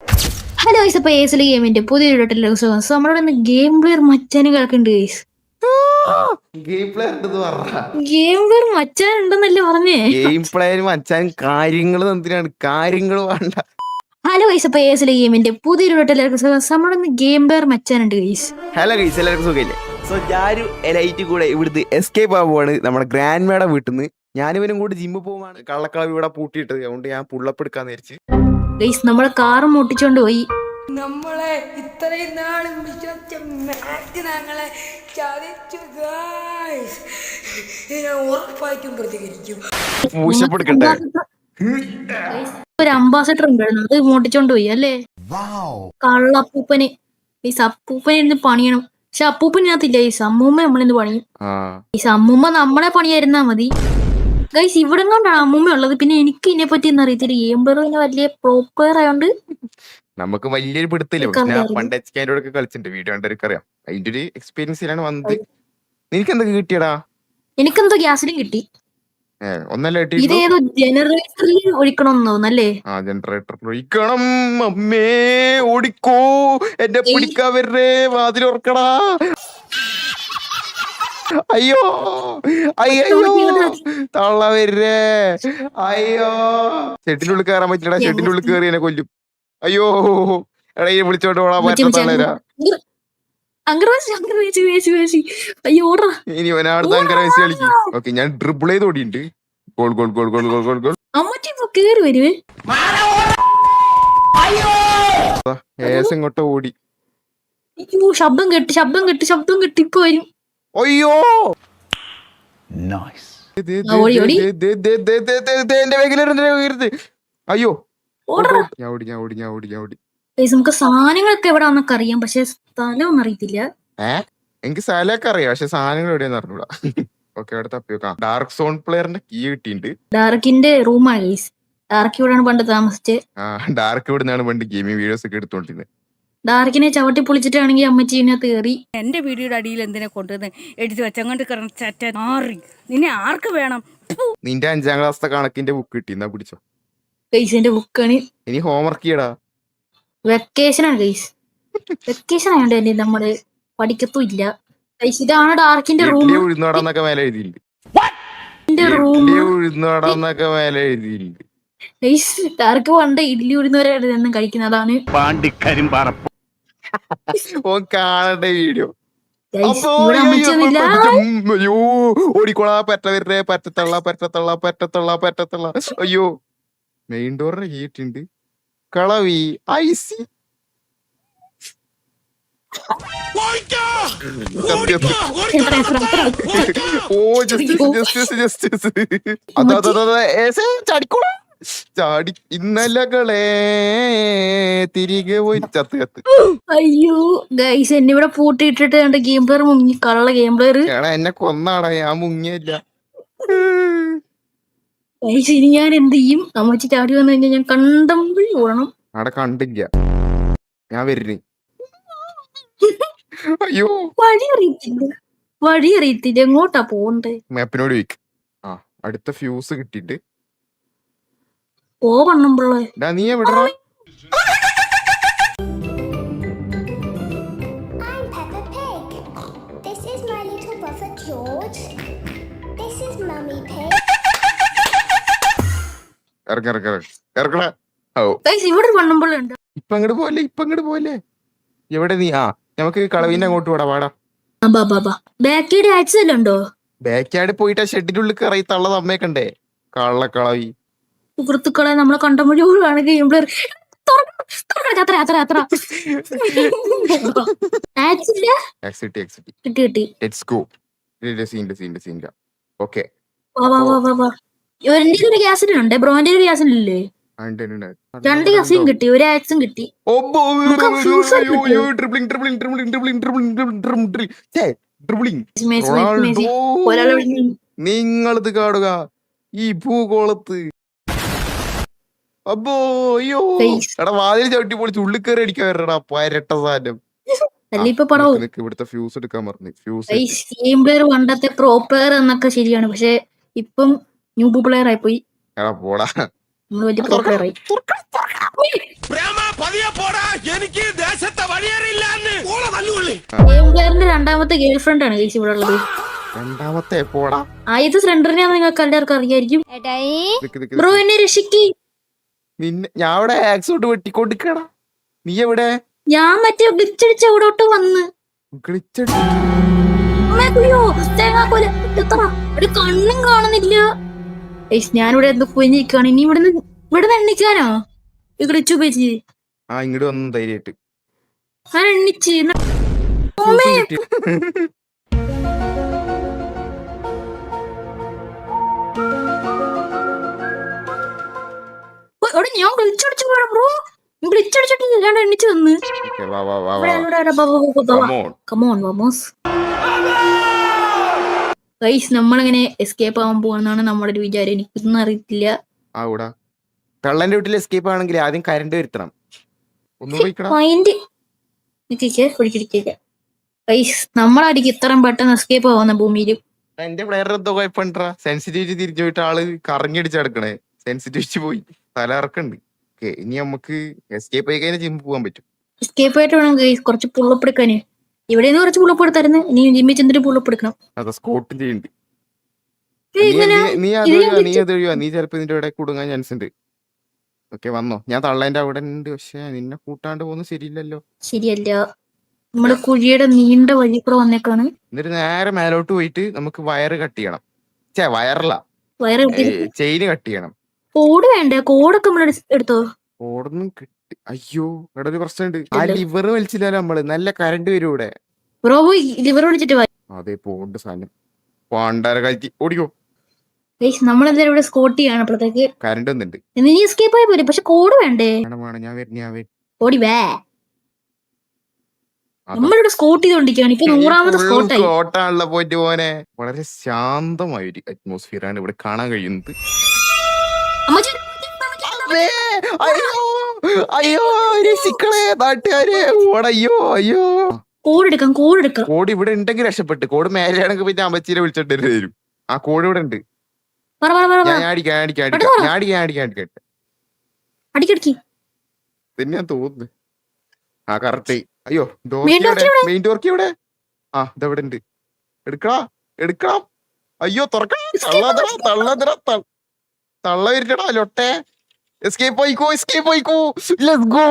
Hello guys, അപ്പോൾ S ഗെയിമിന്റെ പുതിയൊരു വീഡിയോയിലേക്ക് സ്വാഗതം. സോ നമ്മുടെ ഇന്ന് ഗെയിം പ്ലെയർ മച്ചാന് കേൾക്കുന്നുണ്ട് ഗൈസ്. ഗെയിം പ്ലെയർ മച്ചാൻ ഉണ്ടെന്നല്ലേ പറഞ്ഞേ? ഗെയിം പ്ലെയർ മച്ചാൻ കാര്യങ്ങൾ എന്തിനാണ് കാര്യങ്ങൾ വേണ്ട. ഹലോ ഗൈസ്, അപ്പോൾ എസ് ഗെയിമിന്റെ പുതിയൊരു വീഡിയോയിലേക്ക് സ്വാഗതം. സോ നമ്മുടെ ഇന്ന് ഗെയിം പ്ലെയർ മച്ചാനുണ്ട് ഗൈസ്. ഹലോ ഗൈസ്, എല്ലാവർക്കും സുഖമില്ലേ? സോ ഞാനും എലൈറ്റ് കൂടെ ഇവിടുന്ന് എസ്കേപ്പ് ആവുകയാണ് നമ്മുടെ ഗ്രാൻഡ് മേയുടെ വീട്ടിൽ നിന്ന്. ഞാനിവനും കൂടി ജിമ്മിൽ പോവാണ്. കള്ളക്കളവ് ഇവിടെ പൂട്ടിയിട്ടത്, അതുകൊണ്ട് ഞാൻ പുള്ളപ്പ് എടുക്കാന്ന് വിചാരിച്ച് ഗൈസ് നമ്മളെ കാറും മുട്ടിച്ചോണ്ട് പോയി. നമ്മളെ ഇത്രയും നാളും വിശ്വസിച്ച മാറ്റ് ഞങ്ങളെ ചതിച്ചു ഗായ്സ്. ഞാൻ ഉറപ്പായിട്ടും പ്രതികരിക്കും. പൂശപ്പെടുക്കട്ടെ. ഒരു അംബാസഡർ ഉണ്ടായിരുന്നു, അത് മോട്ടിച്ചോണ്ട് പോയി അല്ലേ? കള്ളപ്പൂപ്പന്. ഈ അപ്പൂപ്പനെ ഇരുന്ന് പണിയണം. പക്ഷെ അപ്പൂപ്പനകത്തില്ല ഈ അമ്മൂമ്മ നമ്മളിന്ന് പണിയും. ഈ അമ്മൂമ്മ നമ്മളെ പണിയായിരുന്നാ മതി ഗൈസ്. ഇവിടെ കൊണ്ടാണ് അമ്മൂമ്മ ഉള്ളത്. പിന്നെ എനിക്ക് ഇതിനെ പറ്റി ഒന്നും അറിയത്തില്ല. ഗെയിം പ്ലെയർ പിന്നെ വലിയ പ്രോപ്പർ ആയോണ്ട് നമുക്ക് വലിയൊരു പിടുത്തില്ല. ഞാൻ പണ്ട് എച്ച് കളിച്ചിട്ടുണ്ട്, വീഡിയോ കണ്ടവർക്ക് അറിയാം. അതിന്റെ ഒരു എക്സ്പീരിയൻസിലാണ് വന്നത്. നിനക്ക് എന്തൊക്കെ കിട്ടിയടാ? എനിക്കെന്തോ ഗ്യാസിലും കിട്ടി. ഒന്നല്ല ഇതേതോ ജനറേറ്ററിൽ ഒഴിക്കണമെന്ന് തോന്നല്ലേ? ജനറേറ്റർ ഒഴിക്കണം. അമ്മേ ഓടിക്കോ, എന്നെ പിടിക്കാ വരേ, വാതിലോർക്കടാ. അയ്യോ അയ്യോ തള്ള വരേ. അയ്യോ ഷെഡിന്റെ ഉള്ളിൽ കയറാൻ പറ്റില്ലടാ. ഷെഡിന്റെ ഉള്ളിൽ കയറി എന്നെ കൊല്ലും. അയ്യോ എടാ ഈ വിളിച്ചോണ്ട് പോടാ പറ്റാ. അയ്യോ ഇനി ഒരാടുത്ത് അങ്കര വയസ്സ് കളിക്കും. ഓക്കെ, ഞാൻ ഡ്രിബിൾ ചെയ്ത് ഓടിയുണ്ട്. Goal goal goal goal goal goal goal. അമ്മച്ചി കേറി വരുവേ. ഏസ് ഇങ്ങോട്ട് ഓടി. അയ്യോ ശബ്ദം കെട്ടി ഇപ്പൊ വരും. അയ്യോ അയ്യോ ഞാൻ ഓടി. നമുക്ക് സാധനങ്ങളൊക്കെ എവിടാന്നൊക്കെ അറിയാം, പക്ഷെ സ്ഥലമൊന്നും അറിയത്തില്ല. എനിക്ക് സ്ഥലമൊക്കെ അറിയാം, പക്ഷെ സാധനങ്ങൾ എവിടെയാന്ന് അറിഞ്ഞൂടാ. ഓക്കെ, അവിടെ തപ്പിയോക്കാം. ഡാർക്ക് സോൺ പ്ലെയറിന്റെ കീ കിട്ടിയിട്ടുണ്ട്. ഡാർക്കിന്റെ റൂമാണ് ഗൈസ്. ഡാർക്ക് ഇവിടെയാണ് പണ്ട് താമസിച്ചത്. ഡാർക്ക് ഇവിടുന്നാണ് പണ്ട് ഗെയിമിംഗ് വീഡിയോസ് ഒക്കെ എടുത്തോണ്ടിരുന്നത്. ഡാർക്കിനെ ചവിട്ടി പൊളിച്ചിട്ടാണെങ്കിൽ അമ്മച്ചി ഇതിനകത്ത് കയറി. എന്റെ വീഡിയോയുടെ അടിയിൽ എന്തിനെ കൊണ്ടുവന്ന് എടുത്തു വെച്ചങ്ങോട്ട് മാറി. നിന്നെ ആർക്ക് വേണം? നിന്റെ 5ാം ക്ലാസ്സിലെ കണക്കിന്റെ ബുക്ക് കിട്ടി, എന്നാ പിടിച്ചോ. ഗൈസിന്റെ ബുക്കാണ്. ഇനി ഹോംവർക്ക് ചെയ്യടാ. വെക്കേഷൻ ആണ് ഗൈസ്. വെക്കേഷൻ ആയോണ്ട് തന്നെ നമ്മള് പഠിക്കത്തും ഇല്ല ഗൈസ്. ഇതാണ് ഡാർക്കിന്റെ റൂം. ഉഴുന്നോടാന്നൊക്കെ മേലെ എഴുതിയിട്ടുണ്ട്. ഉഴുന്നോടാന്നൊക്കെ മേലെ എഴുതിയിട്ടുണ്ട് ഗൈസ്. ഡാർക്ക് പണ്ട് ഇഡ്ഡലി ഉഴുന്നവരെ കഴിക്കുന്നതാണ്. ഓ കാണണ്ട വീഡിയോ. അയ്യോ ഓടിക്കോളാ, പറ്റത്തള്ള. അയ്യോ മെയിൻ ഡോറിന് കീട്ടുണ്ട്. കളവി ഐസി ഓ ജസ്റ്റിസ് ചാടിക്കോളാ. ചാടി ഇന്നലകളെ തിരികെ പോയി ചത്ത്. അയ്യോ ഗൈസ്, എന്നെ ഇവിടെ പൂട്ടിയിട്ടിട്ട് കണ്ട ഗെയിം പ്ലെയർ മുങ്ങി. കള്ള ഗെയിം പ്ലെയർ എന്നെ കൊന്നാടാ, ഞാൻ മുങ്ങിയില്ല. ഗൈസ് ഇനി ഞാൻ എന്ത് ചെയ്യും? അമ്മച്ചി ചാടി വന്നു കഴിഞ്ഞാൽ ഞാൻ കണ്ടമ്പഴി ഓടണം. അവിടെ കണ്ടില്ല, ഞാൻ വരുന്നേ. അയ്യോ വഴി അറിയത്തില്ല എങ്ങോട്ടാ പോണ്ടേ. മാപ്പിനോട് ചോദിക്ക്. അടുത്ത ഫ്യൂസ് കിട്ടിട്ട് പോവണ്ണുമ്പോളേ നീ എവിടാ? I'm Peppa Pig. This is my little brother George. This is Mummy Pig. ഇറക്കണ. ഇവിടെ വണ്ണുമ്പോഴുണ്ട്. ഇപ്പൊ അങ്ങോട്ട് പോലെ എവിടെ നീ? നമുക്ക് കളവിന്റെ അങ്ങോട്ട് വാടാ. ബാക്കിയുടെ ആക്സിഡന്റ് ഉണ്ടോ? ബാക്കിയാട് പോയിട്ട് ഷെഡിന്റെ ഉള്ളിൽ കയറി തള്ളത് അമ്മയൊക്കെ കള്ളക്കളവി. സുഹൃത്തുക്കളെ നമ്മളെ കണ്ടമ്പോഴാണ് ഗെയിം പ്ലെയർ. കിട്ടി. ഓക്കെ, ഒരു ഗ്യാസിലുണ്ട്. ബ്രോന്റെ ഒരു ഗ്യാസിലല്ലേ? 2 ഗ്യാസും കിട്ടി, ഒരു ആക്സും കിട്ടി. നിങ്ങളിത് കാണുക ഈ ഭൂഗോളത്ത്. അబ్బോ അയ്യോ എടാ, വാതിൽ ചവിട്ടി പൊളിച്ച് ഉള്ളിൽ കയറി അടിക്കാൻ വരടാ പരട്ട സാധനം. ഇവിടുത്തെ ഫ്യൂസ് എടുക്കാൻ പറഞ്ഞു. ഗെയിം പ്ലെയർ പണ്ടത്തെ പ്രോ പ്ലെയർ എന്നൊക്കെ ശരിയാണ്, പക്ഷെ ഇപ്പം ന്യൂ പ്ലെയർ ആയി പോയി. എടാ പോടാ, നമ്മള് വലിയ പ്രോ പ്ലെയർ ആയി. ഗെയിം പ്ലെയറിന്റെ രണ്ടാമത്തെ ഗേൾ ഫ്രണ്ട് ആണ് ഗൈസ് ഇവിടെ ഉള്ളത്. രണ്ടാമത്തെ പോടാ. ആദ്യത്തെ സ്ലെൻഡറിനെ നിങ്ങൾക്ക് എല്ലാവർക്കും അറിയായിരിക്കും. ബ്രോ എന്നെ രക്ഷിക്ക്. നിന്നെ ഞാൻ അവിടെ ആക്സോട്ട് വെട്ടിക്കൊണ്ടിരിക്കടാ. നീ എവിടെ? ഞാൻ മറ്റേ ഗ്ലിച്ചടിച്ച് ഇവിടോട്ട് വന്ന് അയ്യോ, തേങ്ങാക്കോല് എത്ര ഒരു കണ്ണും കാണുന്നില്ല. ഞാനിവിടെ എന്ത് കുഞ്ഞിരിക്കാണ്. ഇനി ഇവിടുന്ന് എണ്ണിക്കാനോ ഈ ഗ്ലിച്ച് ഉപയോഗിച്ച്? ഇങ്ങോട്ട് വന്നു ധൈര്യമായിട്ട്. ഞാൻ എണ്ണിച്ച് ഞാൻ ഗ്ലിച്ചടിച്ചു പോണം ബ്രോ. ഗ്ലിച്ചടിച്ചിട്ട് ഞാൻ എണ്ണിച്ച് വന്ന്. ഗൈസ് നമ്മളിങ്ങനെ എസ്കേപ്പ് ആവാൻ പോവാന്നാണ് നമ്മുടെ ഒരു വിചാരം. എനിക്കൊന്നും അറിയത്തില്ല. തള്ളന്റെ വീട്ടിൽ എസ്കേപ്പ് ആണെങ്കിൽ ആദ്യം കരണ്ട് വരുത്തണം. നമ്മളടിക്ക് ഇത്രയും പെട്ടെന്ന് എസ്കേപ്പ് ആവുന്ന ഭൂമിയിൽ. എന്റെ പ്ലെയർ എന്തോ കുഴപ്പണ്ടാ. സെൻസിറ്റിവിറ്റി തിരിച്ചു പോയിട്ട് ആള് കറങ്ങിയടിച്ചടക്കണേ. സെൻസിറ്റിവിറ്റി പോയി തല ഇറക്കുണ്ട്. ഇനി നമുക്ക് എസ്കേപ്പ് ആയി കഴിഞ്ഞാൽ ജിമ്മിൽ പോകാൻ പറ്റും. എസ്കേപ്പ് ആയിട്ട് വേണം ഗൈസ് കുറച്ച് പുള്ളപ്പ് എടുക്കാന്. ഇവിടെ നിന്ന് കുറച്ച് പുള്ളപ്പ് എടുത്തായിരുന്നു. ഇനി ജിമ്മിൽ ചെന്നിട്ട് പുള്ളപ്പ് എടുക്കണം. അതാ സ്കോട്ടും ചെയ്യുന്നുണ്ട്. നീ ചിലപ്പോ ഇതിന്റെ ഇവിടെ കുടുങ്ങാൻ ചാൻസ് ഉണ്ട്. ഓക്കെ വന്നോ. ഞാൻ തള്ളേന്റെ അവിടെ ഉണ്ട്. പക്ഷെ നിന്നെ കൂട്ടാണ്ട് പോകുന്നത് ശരിയില്ലല്ലോ. ശരിയല്ല. നമ്മള് കുഴിയുടെ നീണ്ട വഴി കൂടെ വന്നേക്കാണ്. എന്നിട്ട് നേരെ മേലോട്ട് പോയിട്ട് നമുക്ക് വയറ് കട്ട് ചെയ്യണം. വയറല്ല, ചെയിന് കട്ട് ചെയ്യണം. കോഡ് വേണ്ടേ? കോഡൊക്കെ നമ്മൾ എടുത്തോ? കോഡൊന്നും കിട്ടി. അയ്യോ ഇവിടെ ഒരു പ്രശ്നമുണ്ട്. ആ ലിവർ വലിച്ചില്ലല്ലോ നമ്മള്. നല്ല കറണ്ട് വരും ഇവിടെ. ബ്രോ ലിവർ വിളിച്ചിട്ട് അതെ പോണ്ട് സാധനം പാണ്ടാര കഴിച്ച് ഓടിക്കോ. നമ്മളെന്തായാലും ഇവിടെ സ്കോട്ട് ചെയ്യാണ്. അപ്പോഴത്തേക്ക് കറണ്ട് വന്നിട്ടുണ്ട്. നീ എസ്കേപ്പ് ആയി പോലെ. പക്ഷെ കോഡ് വേണ്ടേ? ഞാൻ ഓടി വേ. നമ്മളിവിടെ സ്കോട്ട് ചെയ്തോണ്ടിരിക്കുകയാണ്. ഇപ്പൊ 100ാമത് സ്കോട്ടാണല്ലോ പോയിട്ട് പോനെ. വളരെ ശാന്തമായ ഒരു അറ്റ്മോസ്ഫിയർ ആണ് ഇവിടെ കാണാൻ കഴിയുന്നത്. അയ്യോ നാട്ടുകാരെ ഓടയ്യോ. അയ്യോ കോഡ് ഇവിടെ ഉണ്ടെങ്കിൽ രക്ഷപ്പെട്ട്. കോഡ് മേലെയാണെങ്കിൽ പിന്നെ അമ്മച്ചീനെ വിളിച്ചിട്ട് തരും. ആ കോഡ് ഇവിടെ ഉണ്ട്. ഞാൻ തോന്നുന്നു. ആ കറക്റ്റ്. അയ്യോ മെയിൻ ഡോർക്ക് ഇവിടെ. ഇതെവിടെ ഉണ്ട്. എടുക്കണം. അയ്യോ തുറക്കണം. തള്ള വരില്ലടാ ലൊട്ടെ. എസ്കേപ്പ് ആയിക്കോ. Let's go.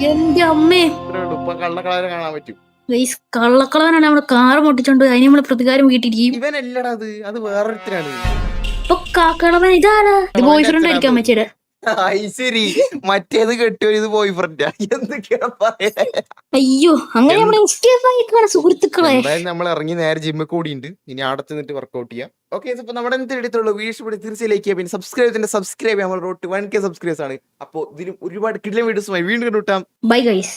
എന്റെ അമ്മേ, കള്ളക്കളവനെ കാണാൻ പറ്റും. കള്ളക്കളവനാണ് നമ്മുടെ കാറ് പൊട്ടിച്ചോണ്ട് അതിന് നമ്മള് പ്രതികാരം വീട്ടിരിക്കും. ഇവനല്ലടാ അത് വേറൊരുത്തരാണ്. കളവൻ ഇതാണ്. ബോയ് ഫ്രണ്ട് ആയിരിക്കാം അമ്മച്ചിയുടെ. ശരി മറ്റേത് കെട്ടിയോ ഇത് ബോയ് ഫ്രണ്ടാ. എന്തൊക്കെയാ പറയാ. അയ്യോ അങ്ങനെ നമ്മളെ സുഹൃത്തുക്കളെ. നമ്മൾ ഇറങ്ങി നേരെ ജിമ്മിൽ കൂടിയുണ്ട്. ഇനി അവിടെ ചെന്നിട്ട് വർക്ക്ഔട്ട് ചെയ്യാം. ഓക്കെ ഇപ്പൊ നമ്മുടെ എടുത്തുള്ളൂ വീഡിയോസ് തീർച്ചയായും ലൈക്ക് ചെയ്യാം. പിന്നെ സബ്സ്ക്രൈബ് നമ്മൾ റോഡ് 1K സബ്സ്ക്രൈബേഴ്സ് ആണ്. അപ്പോൾ ഇതിലും ഒരുപാട് കിടിലൻ വീഡിയോസുമായി വീണ്ടും കിട്ടാം. Bye guys.